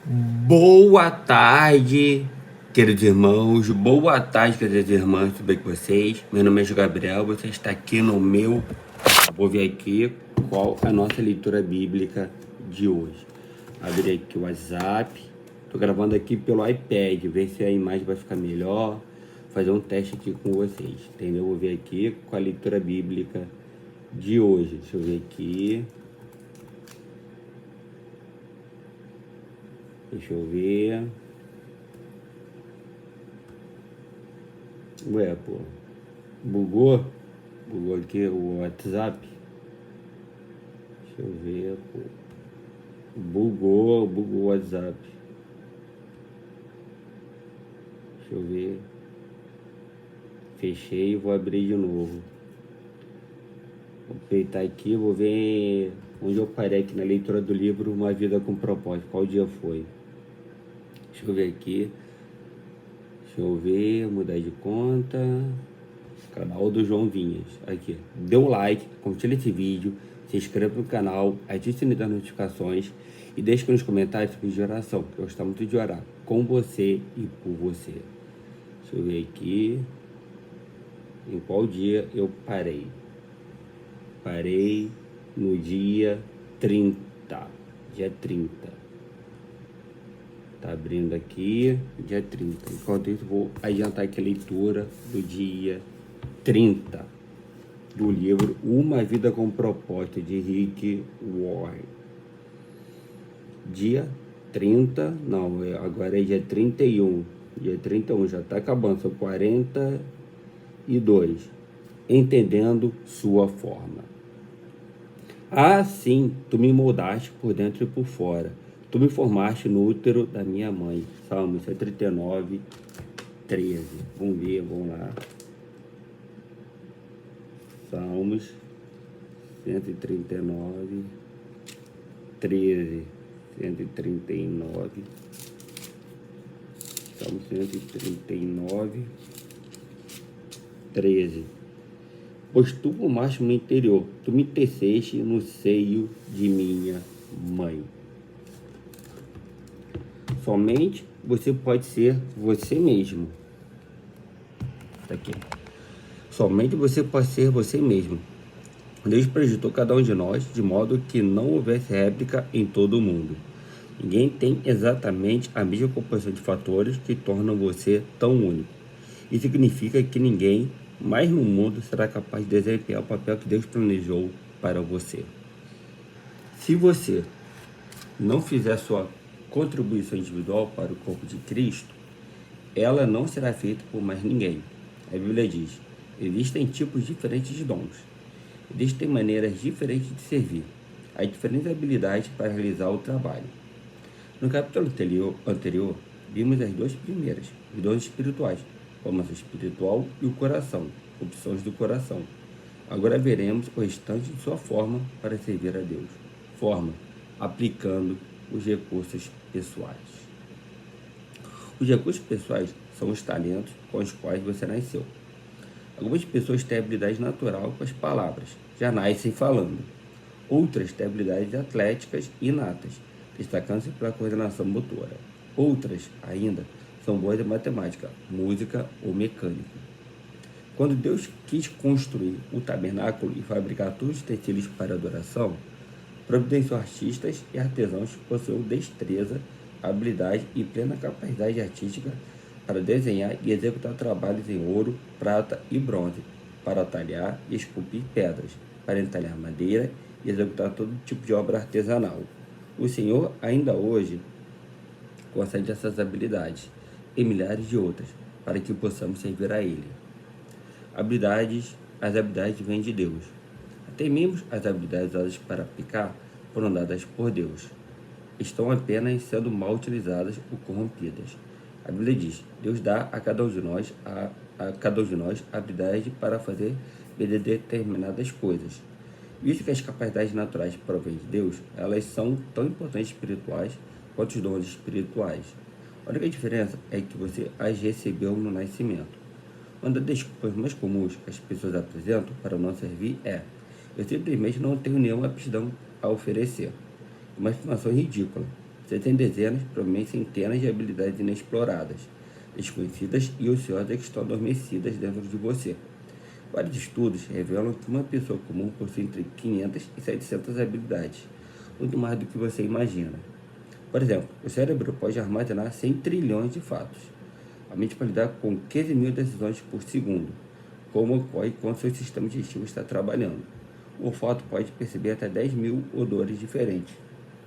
Boa tarde, queridos irmãos. Boa tarde, queridas irmãs. Tudo bem com vocês? Meu nome é Gabriel. Você está aqui no meu. Vou ver aqui qual a nossa leitura bíblica de hoje. Abrir aqui o WhatsApp. Estou gravando aqui pelo iPad. Ver se a imagem vai ficar melhor. Fazer um teste aqui com vocês. Entendeu? Vou ver aqui com a leitura bíblica de hoje. Deixa eu ver aqui. Deixa eu ver. Ué, pô. Bugou? Bugou aqui o WhatsApp. Deixa eu ver, pô. Bugou o WhatsApp. Deixa eu ver. Fechei e vou abrir de novo. Vou apertar aqui, vou ver onde eu parei aqui na leitura do livro Uma Vida com Propósito. Qual dia foi? Deixa eu ver aqui. Deixa eu ver, mudar de conta. Canal do João Vinhas. Aqui. Dê um like, compartilhe esse vídeo, se inscreva no canal, ative o sininho das notificações e deixe aqui nos comentários sobre de oração, que eu gosto muito de orar com você e por você. Deixa eu ver aqui. Em qual dia eu parei? Parei no dia 30. Dia 30. Tá abrindo aqui, dia 30. Enquanto isso, vou adiantar aqui a leitura do dia 30 do livro Uma Vida com Propósito, de Rick Warren. Dia 30, não, agora é dia 31. Dia 31, já tá acabando, são 42. Entendendo sua forma. Assim, tu me moldaste por dentro e por fora. Tu me formaste no útero da minha mãe. Salmos 139, 13. Vamos ver, vamos lá. Salmos 139, 13. 139. Salmos 139, 13. Pois tu formaste no interior, tu me teceste no seio de minha mãe. Somente você pode ser você mesmo. Tá aqui. Somente você pode ser você mesmo. Deus projetou cada um de nós de modo que não houvesse réplica em todo o mundo. Ninguém tem exatamente a mesma composição de fatores que tornam você tão único. Isso significa que ninguém mais no mundo será capaz de desempenhar o papel que Deus planejou para você. Se você não fizer sua contribuição individual para o corpo de Cristo, ela não será feita por mais ninguém. A Bíblia diz: existem tipos diferentes de dons. Existem maneiras diferentes de servir. Há diferentes habilidades para realizar o trabalho. No capítulo anterior, vimos as duas primeiras, os dons espirituais, formação espiritual e o coração, opções do coração. Agora veremos o restante de sua forma para servir a Deus. Forma, aplicando os recursos pessoais. Os recursos pessoais são os talentos com os quais você nasceu. Algumas pessoas têm habilidade natural com as palavras, já nascem falando. Outras têm habilidades atléticas inatas, destacando-se pela coordenação motora. Outras, ainda, são boas em matemática, música ou mecânica. Quando Deus quis construir o tabernáculo e fabricar todos os utensílios para adoração, providenciou artistas e artesãos que possuíam destreza, habilidade e plena capacidade artística para desenhar e executar trabalhos em ouro, prata e bronze, para talhar e esculpir pedras, para entalhar madeira e executar todo tipo de obra artesanal. O Senhor ainda hoje concede essas habilidades e milhares de outras, para que possamos servir a Ele. As habilidades vêm de Deus. Até mesmo as habilidades usadas para aplicar foram dadas por Deus. Estão apenas sendo mal utilizadas ou corrompidas. A Bíblia diz: Deus dá a cada um de nós a habilidade para fazer determinadas coisas. Visto que as capacidades naturais provêm de Deus, elas são tão importantes espirituais quanto os dons espirituais. A única diferença é que você as recebeu no nascimento. Uma das desculpas mais comuns que as pessoas apresentam para não servir é: eu simplesmente não tenho nenhuma aptidão a oferecer. Uma afirmação ridícula. Você tem dezenas, provavelmente centenas de habilidades inexploradas, desconhecidas e ociosas que estão adormecidas dentro de você. Vários estudos revelam que uma pessoa comum possui entre 500 e 700 habilidades, muito mais do que você imagina. Por exemplo, o cérebro pode armazenar 100 trilhões de fatos. A mente pode lidar com 15 mil decisões por segundo, como ocorre quando seu sistema digestivo está trabalhando. O olfato pode perceber até 10 mil odores diferentes.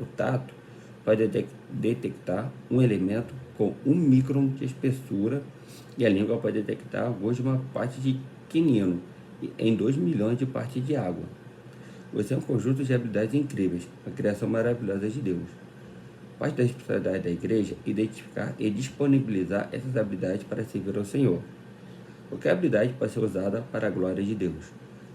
O tato pode detectar um elemento com 1 micron de espessura e a língua pode detectar o gosto de uma parte de quinino em 2 milhões de partes de água. Você é um conjunto de habilidades incríveis, uma criação maravilhosa de Deus. Parte da responsabilidade da igreja é identificar e disponibilizar essas habilidades para servir ao Senhor. Qualquer habilidade pode ser usada para a glória de Deus.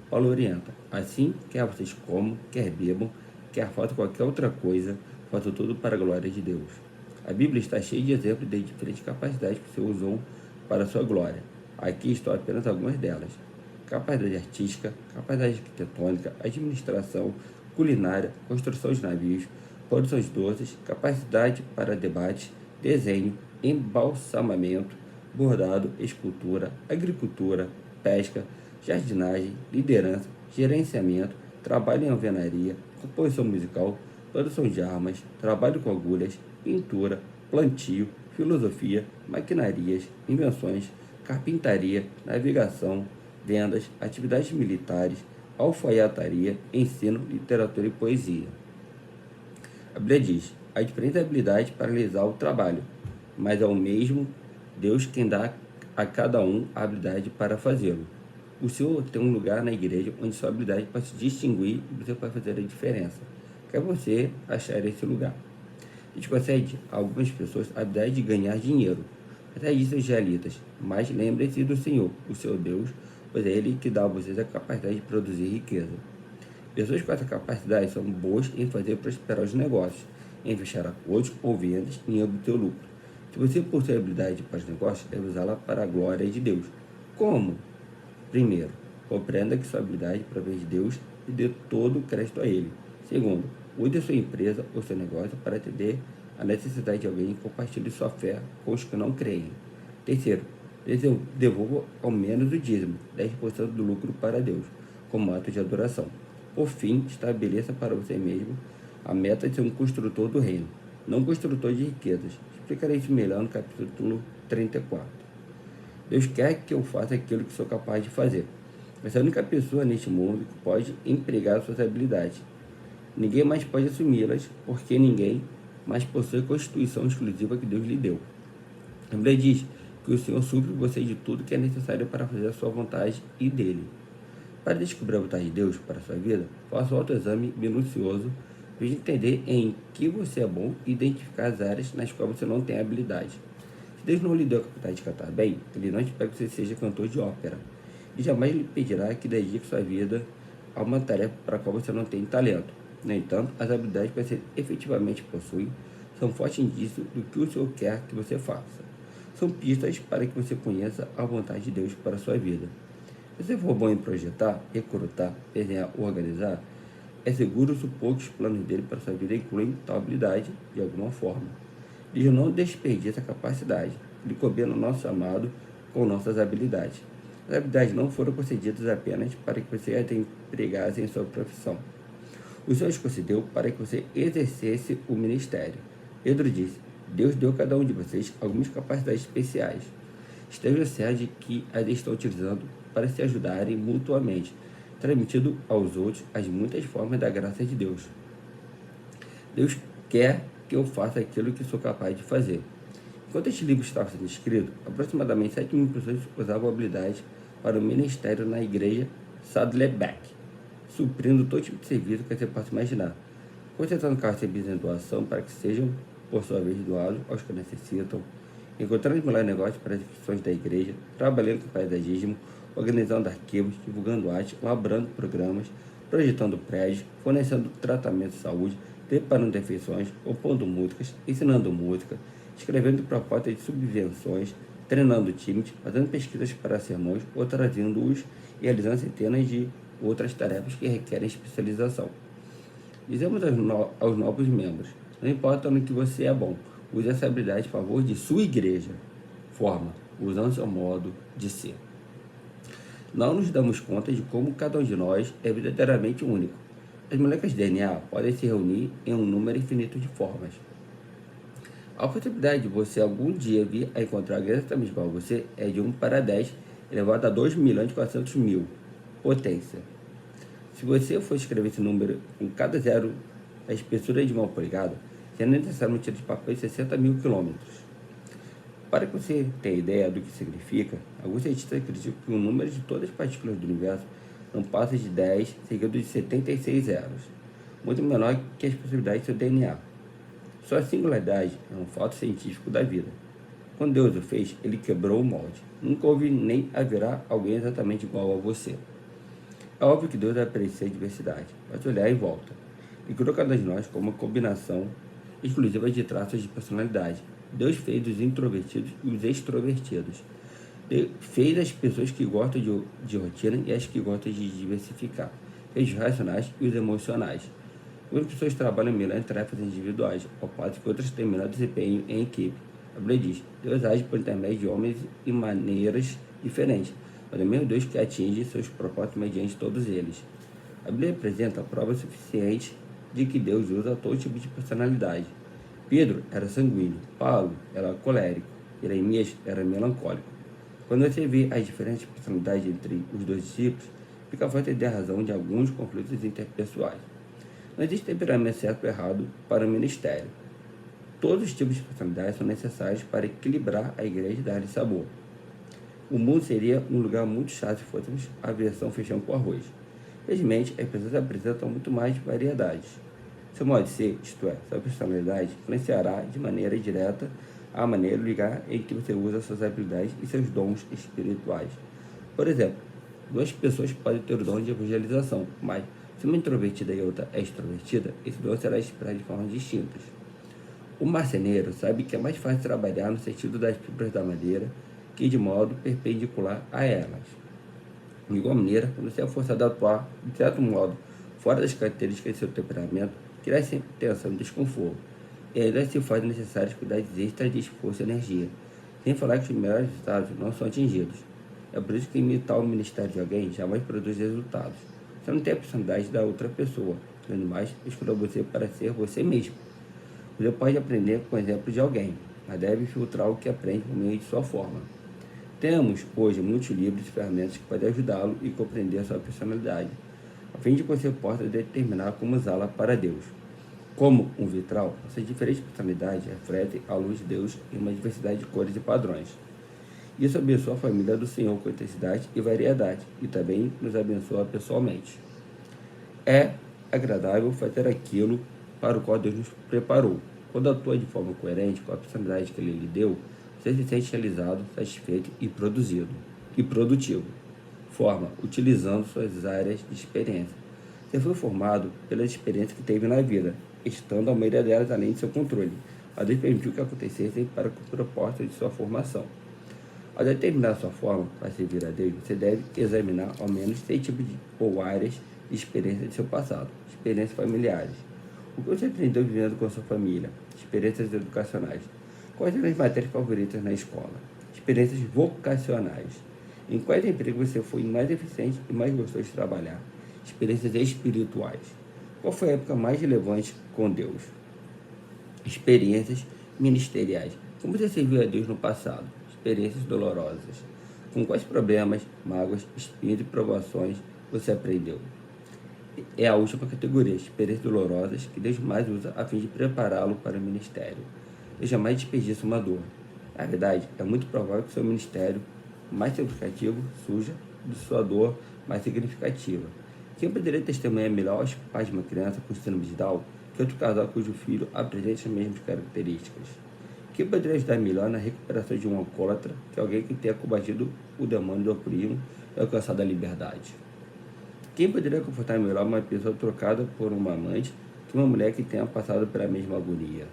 Paulo orienta: assim, quer vocês comam, quer bebam, quer façam qualquer outra coisa, façam tudo para a glória de Deus. A Bíblia está cheia de exemplos de diferentes capacidades que o Senhor usou para a sua glória. Aqui estão apenas algumas delas: capacidade artística, capacidade arquitetônica, administração, culinária, construção de navios, produções doces, capacidade para debate, desenho, embalsamamento, bordado, escultura, agricultura, pesca, jardinagem, liderança, gerenciamento, trabalho em alvenaria, composição musical, produção de armas, trabalho com agulhas, pintura, plantio, filosofia, maquinarias, invenções, carpintaria, navegação, vendas, atividades militares, alfaiataria, ensino, literatura e poesia. A Bíblia diz: há diferentes habilidades para realizar o trabalho, mas é o mesmo Deus quem dá a cada um a habilidade para fazê-lo. O Senhor tem um lugar na igreja onde sua habilidade pode se distinguir e você pode fazer a diferença. Quer você achar esse lugar. Deus concede a algumas pessoas a habilidade de ganhar dinheiro, até isso os israelitas, mas lembre-se do Senhor, o seu Deus, pois é Ele que dá a vocês a capacidade de produzir riqueza. Pessoas com essa capacidade são boas em fazer prosperar os negócios, em fechar acordos ou vendas e em obter lucro. Se você possui habilidade para os negócios, deve usá-la para a glória de Deus. Como? Primeiro, compreenda que sua habilidade provém de Deus e dê todo o crédito a Ele. Segundo, use a sua empresa ou seu negócio para atender a necessidade de alguém e compartilhe sua fé com os que não creem. Terceiro, devolva ao menos o dízimo, 10% do lucro para Deus, como ato de adoração. Por fim, estabeleça para você mesmo a meta de ser um construtor do reino, não construtor de riquezas. Explicarei isso melhor no capítulo 34. Deus quer que eu faça aquilo que sou capaz de fazer. Você é a única pessoa neste mundo que pode empregar suas habilidades. Ninguém mais pode assumi-las, porque ninguém mais possui a constituição exclusiva que Deus lhe deu. A Bíblia diz que o Senhor supre você de tudo que é necessário para fazer a sua vontade e dele. Para descobrir a vontade de Deus para a sua vida, faça um autoexame minucioso para entender em que você é bom e identificar as áreas nas quais você não tem habilidade. Se Deus não lhe deu a capacidade de cantar bem, Ele não espera que você seja cantor de ópera. E jamais lhe pedirá que dedique sua vida a uma tarefa para a qual você não tem talento. No entanto, as habilidades que você efetivamente possui são fortes indícios do que o Senhor quer que você faça. São pistas para que você conheça a vontade de Deus para a sua vida. Se você for bom em projetar, recrutar, desenhar ou organizar, é seguro supor que os planos dele para a sua vida incluem tal habilidade de alguma forma. Deus não desperdiça a capacidade. Ele combina o nosso chamado com nossas habilidades. As habilidades não foram concedidas apenas para que você as empregasse em sua profissão. O Senhor as concedeu para que você exercesse o ministério. Pedro disse: Deus deu a cada um de vocês algumas capacidades especiais. Esteja certo de que as estão utilizando para se ajudarem mutuamente, transmitindo aos outros as muitas formas da graça de Deus. Deus quer que eu faça aquilo que sou capaz de fazer. Enquanto este livro estava sendo escrito, aproximadamente 7 mil pessoas usavam habilidades para o ministério na igreja Saddleback, suprindo todo tipo de serviço que você possa imaginar, concentrando carros serviços em doação para que sejam, por sua vez, doados aos que necessitam, encontrando os melhores negócios para as instituições da igreja, trabalhando com paisagismo, organizando arquivos, divulgando arte, elaborando programas, projetando prédios, fornecendo tratamento de saúde, preparando refeições, compondo músicas, ensinando música, escrevendo propostas de subvenções, treinando times, fazendo pesquisas para sermões ou trazendo-os e realizando centenas de outras tarefas que requerem especialização. Dizemos aos novos membros: Não importa no que você é bom, use essa habilidade a favor de sua igreja. Forma, usando seu modo de ser. Não nos damos conta de como cada um de nós é verdadeiramente único. As moléculas de DNA podem se reunir em um número infinito de formas. A possibilidade de você algum dia vir a encontrar exatamente igual a você é de 1 para 10, elevado a 2.400.000. Potência. Se você for escrever esse número com cada zero a espessura de uma polegada, será necessário uma tira de papel de 60.000 quilômetros. Para que você tenha ideia do que significa, alguns cientistas acreditam que o número de todas as partículas do universo não passa de 10, seguido de 76 zeros, muito menor que as possibilidades do seu DNA. Sua singularidade é um fato científico da vida. Quando Deus o fez, ele quebrou o molde. Nunca houve nem haverá alguém exatamente igual a você. É óbvio que Deus vai apreciar a diversidade, mas olhar em volta. E criou cada um de nós como uma combinação exclusiva de traços de personalidade. Deus fez os introvertidos e os extrovertidos. Deus fez as pessoas que gostam de rotina e as que gostam de diversificar. Fez os racionais e os emocionais. Algumas pessoas trabalham melhor em tarefas individuais, ao passo que outras têm melhor desempenho em equipe. A Bíblia diz: Deus age por intermédio de homens em maneiras diferentes, mas é o mesmo Deus que atinge seus propósitos mediante todos eles. A Bíblia apresenta provas suficientes de que Deus usa todo tipo de personalidade. Pedro era sanguíneo, Paulo era colérico, Jeremias era melancólico. Quando você vê as diferentes personalidades entre os dois discípulos, fica fácil ter a razão de alguns conflitos interpessoais. Não existe temperamento certo ou errado para o ministério. Todos os tipos de personalidade são necessários para equilibrar a igreja e dar-lhe sabor. O mundo seria um lugar muito chato se fôssemos a versão feijão com arroz. Felizmente, as pessoas apresentam muito mais variedades. Seu modo de ser, isto é, sua personalidade, influenciará de maneira direta a maneira de ligar em que você usa suas habilidades e seus dons espirituais. Por exemplo, duas pessoas podem ter o dom de evangelização, mas se uma introvertida e outra é extrovertida, esse dom será expressado de formas distintas. O marceneiro sabe que é mais fácil trabalhar no sentido das fibras da madeira que de modo perpendicular a elas. De igual maneira, quando você é forçado a atuar, de certo modo, fora das características de seu temperamento, terá sempre tensão e desconforto, e ainda se faz necessários cuidados extras de esforço e energia, sem falar que os melhores resultados não são atingidos. É por isso que imitar o ministério de alguém jamais produz resultados. Você não tem a personalidade da outra pessoa, além do mais, escolha você para ser você mesmo. Você pode aprender com o exemplo de alguém, mas deve filtrar o que aprende por meio de sua forma. Temos hoje muitos livros e ferramentas que podem ajudá-lo e compreender a sua personalidade, a fim de que você possa determinar como usá-la para Deus. Como um vitral, essas diferentes personalidades refletem a luz de Deus em uma diversidade de cores e padrões. Isso abençoa a família do Senhor com intensidade e variedade, e também nos abençoa pessoalmente. É agradável fazer aquilo para o qual Deus nos preparou. Quando atua de forma coerente com a personalidade que Ele lhe deu, você se sente realizado, satisfeito e produtivo. Forma, utilizando suas áreas de experiência. Você foi formado pelas experiências que teve na vida, estando a maioria delas além de seu controle. A Deus permitiu que acontecessem para o propósito de sua formação. Ao determinar sua forma para servir a Deus, você deve examinar ao menos 6 tipos ou áreas de experiência de seu passado. Experiências familiares. O que você aprendeu vivendo com sua família? Experiências educacionais. Quais eram as matérias favoritas na escola? Experiências vocacionais. Em quais empregos você foi mais eficiente e mais gostou de trabalhar? Experiências espirituais. Qual foi a época mais relevante com Deus? Experiências ministeriais. Como você serviu a Deus no passado? Experiências dolorosas. Com quais problemas, mágoas, espinhos e provações você aprendeu? É a última categoria, experiências dolorosas, que Deus mais usa a fim de prepará-lo para o ministério. Deus jamais desperdiça uma dor. Na verdade, é muito provável que seu ministério mais significativo surja de sua dor mais significativa. Quem poderia testemunhar melhor aos pais de uma criança com síndrome de Down que outro casal cujo filho apresente as mesmas características? Quem poderia ajudar melhor na recuperação de um alcoólatra que alguém que tenha combatido o demônio do oprimo e alcançado a liberdade? Quem poderia confortar melhor uma pessoa trocada por uma amante que uma mulher que tenha passado pela mesma agonia?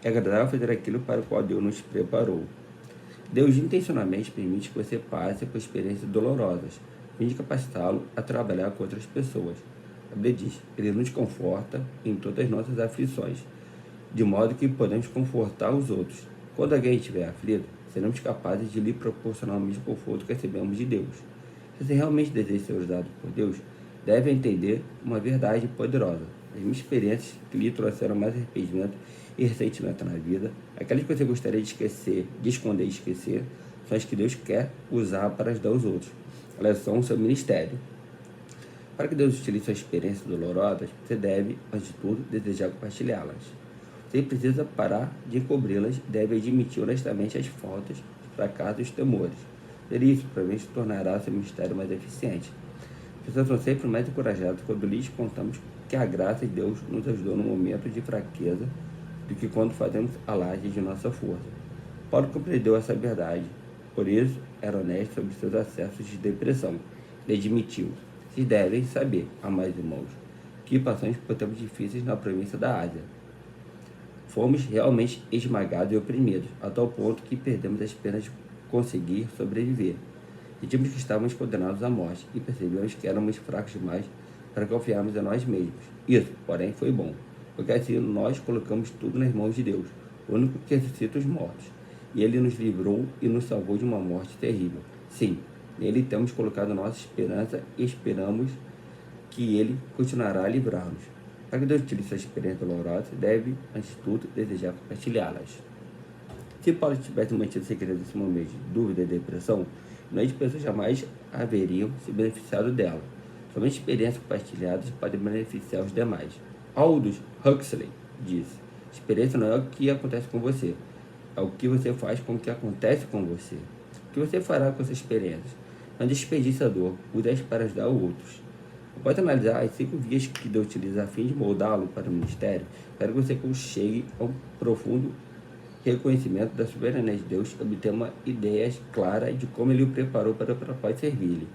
É agradável fazer aquilo para o qual Deus nos preparou. Deus intencionalmente permite que você passe por experiências dolorosas, a fim de capacitá-lo a trabalhar com outras pessoas. A Bíblia diz: Ele nos conforta em todas as nossas aflições. de modo que podemos confortar os outros. Quando alguém estiver aflito, seremos capazes de lhe proporcionar o mesmo conforto que recebemos de Deus. Se você realmente deseja ser usado por Deus, deve entender uma verdade poderosa. As minhas experiências que lhe trouxeram mais arrependimento e ressentimento na vida, aquelas que você gostaria de esquecer, de esconder e esquecer, são as que Deus quer usar para ajudar os outros. Elas são o seu ministério. Para que Deus utilize suas experiências dolorosas, você deve, antes de tudo, desejar compartilhá-las. Você precisa parar de encobri-las e deve admitir honestamente as faltas, os fracassos e os temores. Ter isso, provavelmente, tornará seu ministério mais eficiente. As pessoas são sempre mais encorajadas quando lhes contamos que a graça de Deus nos ajudou no momento de fraqueza do que quando fazemos alarde de nossa força. Paulo compreendeu essa verdade, por isso era honesto sobre seus acessos de depressão. Ele admitiu: "Vocês devem saber, amados irmãos, que passamos por tempos difíceis na província da Ásia. Fomos realmente esmagados e oprimidos, a tal ponto que perdemos a esperança de conseguir sobreviver. Sentimos que estávamos condenados à morte e percebemos que éramos fracos demais para confiarmos em nós mesmos. Isso, porém, foi bom, porque assim nós colocamos tudo nas mãos de Deus, o único que ressuscita os mortos. E Ele nos livrou e nos salvou de uma morte terrível. Sim, nele temos colocado nossa esperança e esperamos que Ele continuará a livrar-nos. Para que Deus utilize essa experiência dolorosa, deve, antes de tudo, desejar compartilhá-las." Se Paulo tivesse mantido segredo nesse momento de dúvida e depressão, milhões de pessoas jamais haveriam se beneficiado dela. Somente experiências compartilhadas podem beneficiar os demais. Aldous Huxley disse: "Experiência não é o que acontece com você, é o que você faz com o que acontece com você." O que você fará com essas experiências? Não desperdice a dor, use-as para ajudar outros. Após analisar as 5 vias que Deus utiliza a fim de moldá-lo para o ministério, espero que você chegue a um profundo reconhecimento da soberania de Deus e obter uma ideia clara de como Ele o preparou para o propósito de servir-lhe.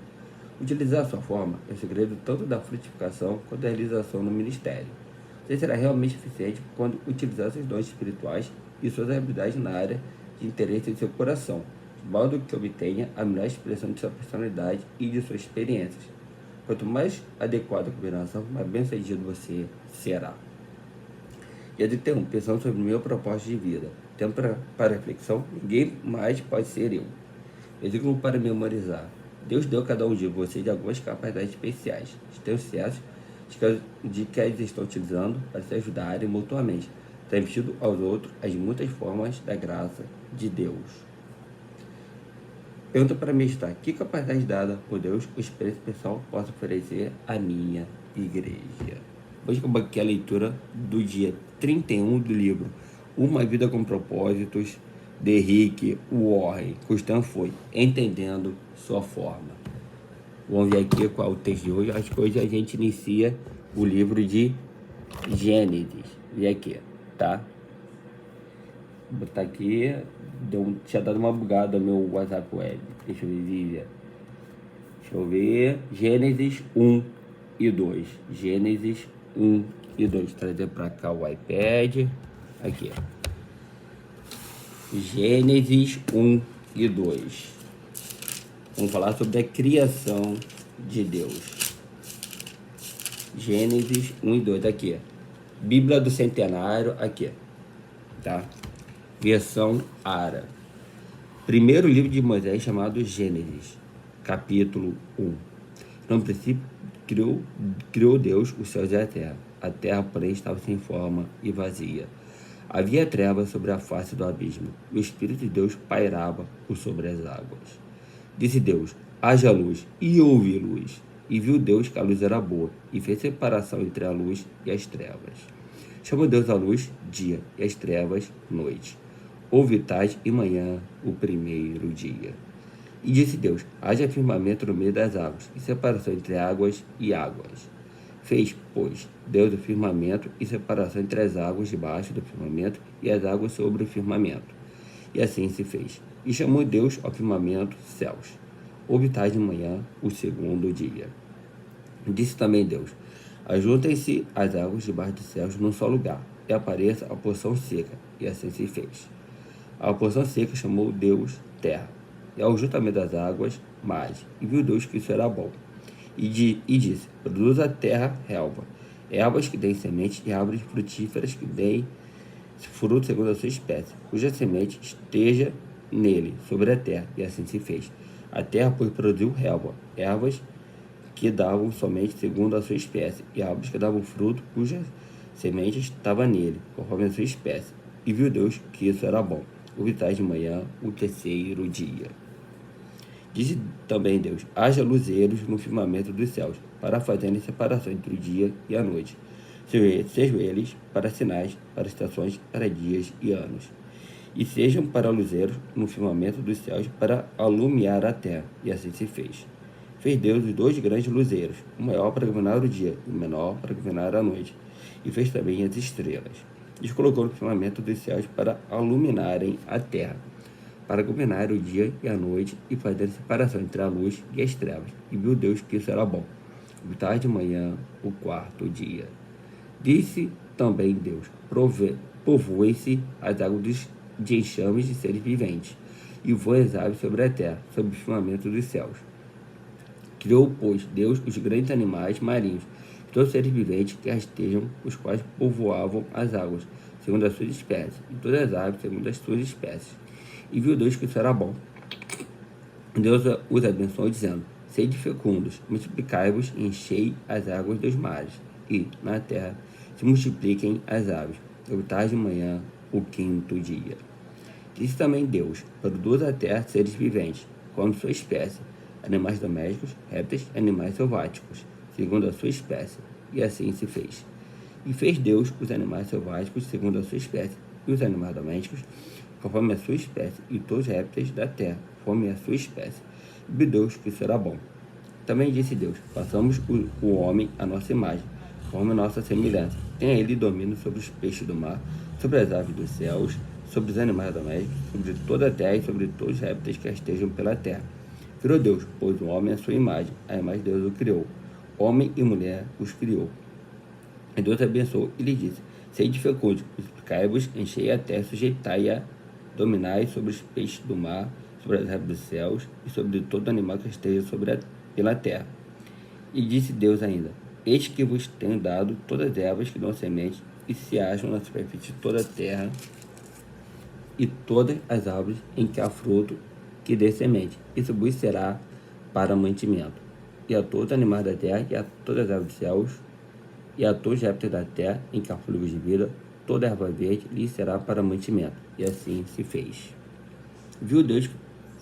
Utilizar a sua forma é o segredo tanto da frutificação quanto da realização no ministério. Você será realmente eficiente quando utilizar seus dons espirituais e suas habilidades na área de interesse de seu coração, de modo que obtenha a melhor expressão de sua personalidade e de suas experiências. Quanto mais adequada a combinação, mais bem-sucedido você será. Dia 31. Pensando sobre o meu propósito de vida. Tempo para reflexão. Ninguém mais pode ser eu. Versículo para memorizar. Deus deu a cada um de vocês de algumas capacidades especiais. Tenho certeza de que eles estão utilizando para se ajudarem mutuamente, transmitindo aos outros as muitas formas da graça de Deus. Pergunta para meditar: que capacidade dada por Deus o experiência pessoal posso oferecer à minha igreja? Hoje eu aqui a leitura do dia 31 do livro Uma Vida com Propósitos, de Rick Warren. Questão foi entendendo sua forma. Vamos ver aqui qual é o texto de hoje. Acho que hoje a gente inicia o livro de Gênesis. E aqui, tá? Vou botar aqui. Tinha dado uma bugada no meu WhatsApp web. Deixa eu ver, Vivian. Deixa eu ver. Gênesis 1 e 2. Gênesis 1 e 2. Trazer para cá o iPad. Aqui. Gênesis 1 e 2. Vamos falar sobre a criação de Deus. Gênesis 1 e 2. Aqui. Bíblia do Centenário. Aqui. Tá? Versão árabe. Primeiro livro de Moisés, chamado Gênesis, capítulo 1. No princípio criou Deus os céus e a terra. A terra, porém, estava sem forma e vazia. Havia trevas sobre a face do abismo. O Espírito de Deus pairava por sobre as águas. Disse Deus: haja luz, e houve luz. E viu Deus que a luz era boa, e fez separação entre a luz e as trevas. Chamou Deus a luz dia, e as trevas noite. Houve tarde e manhã o primeiro dia. E disse Deus: haja firmamento no meio das águas, e separação entre águas e águas. Fez, pois, Deus o firmamento e separação entre as águas debaixo do firmamento e as águas sobre o firmamento. E assim se fez. E chamou Deus ao firmamento céus. Houve tarde e manhã o segundo dia. Disse também Deus: ajuntem-se as águas debaixo dos céus num só lugar, e apareça a porção seca. E assim se fez. A porção seca chamou Deus terra, e ao juntamento das águas, mares. E viu Deus que isso era bom. E disse: produz a terra relva, ervas que deem semente, e árvores frutíferas que deem fruto segundo a sua espécie, cuja semente esteja nele, sobre a terra. E assim se fez. A terra, pois, produziu ervas que davam somente segundo a sua espécie, e árvores que davam fruto, cuja semente estava nele, conforme a sua espécie. E viu Deus que isso era bom. O vitais de manhã, o terceiro dia. Disse também Deus: haja luzeiros no firmamento dos céus, para fazerem separação entre o dia e a noite. Sejam eles para sinais, para estações, para dias e anos. E sejam para luzeiros no firmamento dos céus, para alumiar a terra. E assim se fez. Fez Deus os dois grandes luzeiros, o maior para iluminar o dia, e o menor para iluminar a noite. E fez também as estrelas. E os colocou no firmamento dos céus para iluminarem a terra, para governar o dia e a noite, e fazer a separação entre a luz e as trevas. E viu Deus que isso era bom. O tarde de manhã, o quarto dia. Disse também Deus: povoem-se as águas de enxames de seres viventes, e voem as aves sobre a terra, sob o firmamento dos céus. Criou, pois, Deus os grandes animais marinhos, todos os seres viventes que rastejam, os quais povoavam as águas, segundo as suas espécies, e todas as aves, segundo as suas espécies. E viu Deus que isso era bom. Deus os abençoou, dizendo: sede fecundos, multiplicai-vos e enchei as águas dos mares, e, na terra, se multipliquem as aves. O tarde de manhã, o quinto dia. Disse também Deus: produza a terra seres viventes, como sua espécie, animais domésticos, répteis e animais selváticos, segundo a sua espécie. E assim se fez. E fez Deus os animais selváticos, segundo a sua espécie, e os animais domésticos, conforme a sua espécie, e todos os répteis da terra, conforme a sua espécie. E viu Deus que isso era bom. Também disse Deus: façamos o homem à nossa imagem, conforme a nossa semelhança. Tenha ele domínio sobre os peixes do mar, sobre as aves dos céus, sobre os animais domésticos, sobre toda a terra e sobre todos os répteis que estejam pela terra. Criou Deus, pois o homem à sua imagem, a imagem de Deus o criou. Homem e mulher os criou. E Deus abençoou e lhe disse: sede fecundos, multiplicai-vos, enchei a terra, sujeitai-a, dominai sobre os peixes do mar, sobre as aves dos céus e sobre todo animal que esteja pela terra. E disse Deus ainda: eis que vos tenho dado todas as ervas que dão semente e se acham na superfície de toda a terra, e todas as árvores em que há fruto que dê semente. Isso vos será para mantimento. E a todos os animais da terra, e a todas as aves dos céus, e a todos os répteis da terra em que há fôlego de vida, toda erva verde lhe será para mantimento. E assim se fez. Viu Deus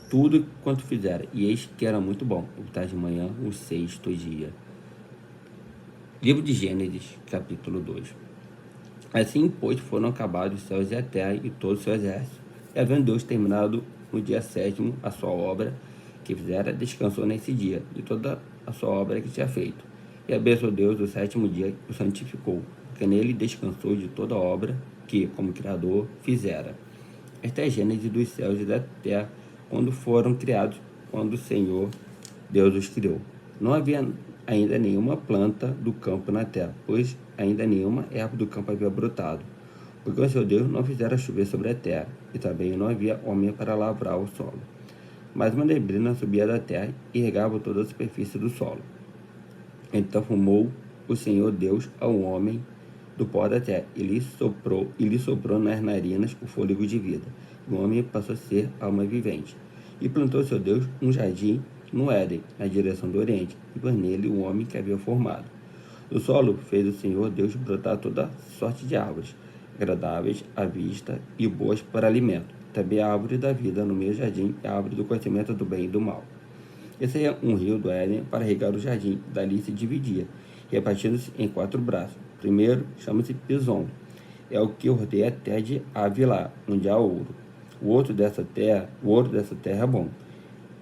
tudo quanto fizera, e eis que era muito bom. O tarde de manhã, o sexto dia. Livro de Gênesis, capítulo 2. Assim, pois, foram acabados os céus e a terra e todo o seu exército. E havendo Deus terminado no dia sétimo a sua obra que fizera, descansou nesse dia de toda a sua obra que tinha feito. E abençoou Deus o sétimo dia e o santificou, porque nele descansou de toda a obra que, como Criador, fizera. Esta é a gênese dos céus e da terra, quando foram criados, quando o Senhor Deus os criou. Não havia ainda nenhuma planta do campo na terra, pois ainda nenhuma erva do campo havia brotado, porque o Senhor Deus não fizera chover sobre a terra, e também não havia homem para lavrar o solo. Mas uma neblina subia da terra e regava toda a superfície do solo. Então formou o Senhor Deus ao homem do pó da terra, e lhe soprou nas narinas o fôlego de vida. O homem passou a ser alma vivente. E plantou o Senhor Deus um jardim no Éden, na direção do Oriente, e pôs nele o homem que havia formado. Do solo fez o Senhor Deus brotar toda sorte de árvores, agradáveis à vista e boas para alimento. Também a árvore da vida no meio do jardim e a árvore do conhecimento do bem e do mal. E saía um rio do Éden para regar o jardim, dali se dividia, repartindo-se em 4 braços. O primeiro chama-se Pison, é o que rodeia a terra de Havilá, onde há ouro. O ouro dessa terra é bom.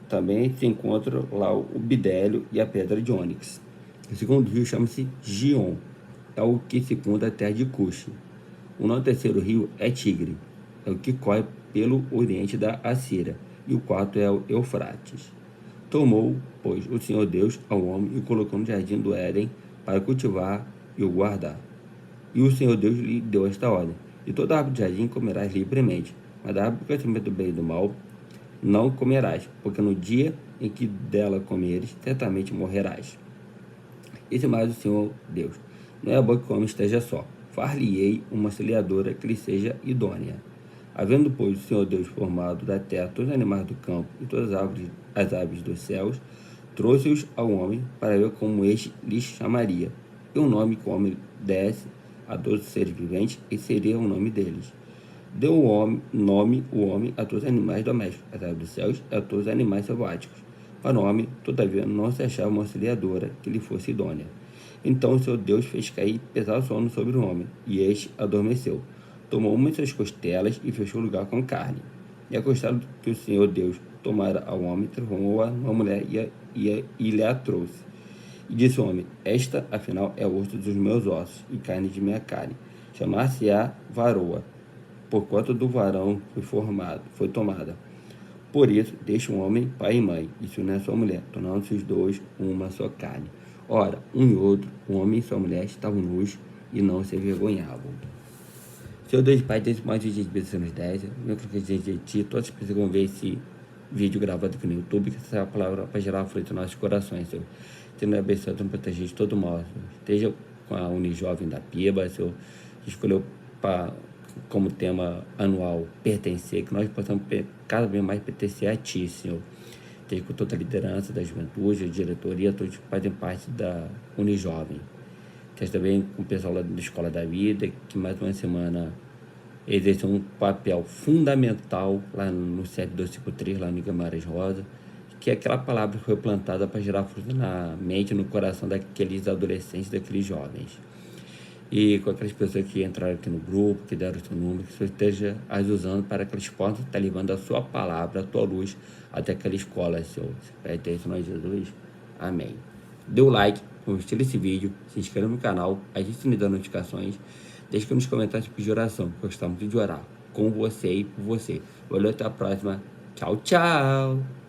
Também se encontra lá o bidélio e a pedra de ônix. O segundo rio chama-se Gion, é o que circunda a terra de Cuxi. O terceiro rio é Tigre, é o que corre pelo oriente da Assíria. E o quarto é o Eufrates. Tomou, pois, o Senhor Deus ao homem e o colocou no jardim do Éden para cultivar e o guardar. E o Senhor Deus lhe deu esta ordem: de toda árvore do jardim comerás livremente, mas da árvore do conhecimento do bem e do mal não comerás, porque no dia em que dela comeres, certamente morrerás. Disse mais o Senhor Deus: não é bom que o homem esteja só. far-lhe-ei uma auxiliadora que lhe seja idônea. Havendo, pois, o Senhor Deus formado da terra todos os animais do campo e todas as aves dos céus, trouxe-os ao homem para ver como este lhes chamaria. E o nome que o homem desse a todos os seres viventes, e seria o nome deles. Deu o homem a todos os animais domésticos, às aves dos céus e a todos os animais selváticos. Para o homem, todavia, não se achava uma auxiliadora que lhe fosse idônea. Então o Senhor Deus fez cair pesado sono sobre o homem, e este adormeceu. Tomou uma de suas costelas e fechou o lugar com carne. E a costela que o Senhor Deus tomara ao homem, transformou-a numa mulher e lhe a trouxe. E disse o homem: esta, afinal, é osso dos meus ossos e carne de minha carne. Chamar-se-á varoa, porquanto do varão foi tomada. Por isso, deixa um homem pai e mãe, e se une a sua mulher, tornando-se os dois uma só carne. Ora, um e outro, o homem e sua mulher, estavam nus e não se envergonhavam. Senhor Deus Pai, desde mais de bênçãos nos 10, eu quero que de ti, todas as pessoas que vão ver esse vídeo gravado aqui no YouTube, que essa é a palavra para gerar fruto nos nossos corações, Senhor. Tendo abençoado, proteger de todo mal, Senhor. Esteja com a Unijovem da Piba, Senhor, que escolheu como tema anual pertencer, que nós possamos cada vez mais pertencer a Ti, Senhor. Esteja com toda a liderança da juventude, a diretoria, todos que fazem parte da Unijovem. Esteja também com o pessoal lá da Escola da Vida, que mais uma semana exerce um papel fundamental lá no 7253, lá no Guimarães Rosa, que é aquela palavra que foi plantada para gerar fruto na mente e no coração daqueles adolescentes, daqueles jovens. E com aquelas pessoas que entraram aqui no grupo, que deram o seu número, que o Senhor esteja as usando para que eles possam estar levando a sua palavra, a tua luz, até aquela escola, Senhor. Pede isso nós, Jesus. Amém. Dê o like, compartilhe esse vídeo, se inscreva no canal, ative o sininho das notificações, deixe aqui nos comentários de oração, que eu gostava muito de orar com você e por você. Valeu, até a próxima. Tchau, tchau!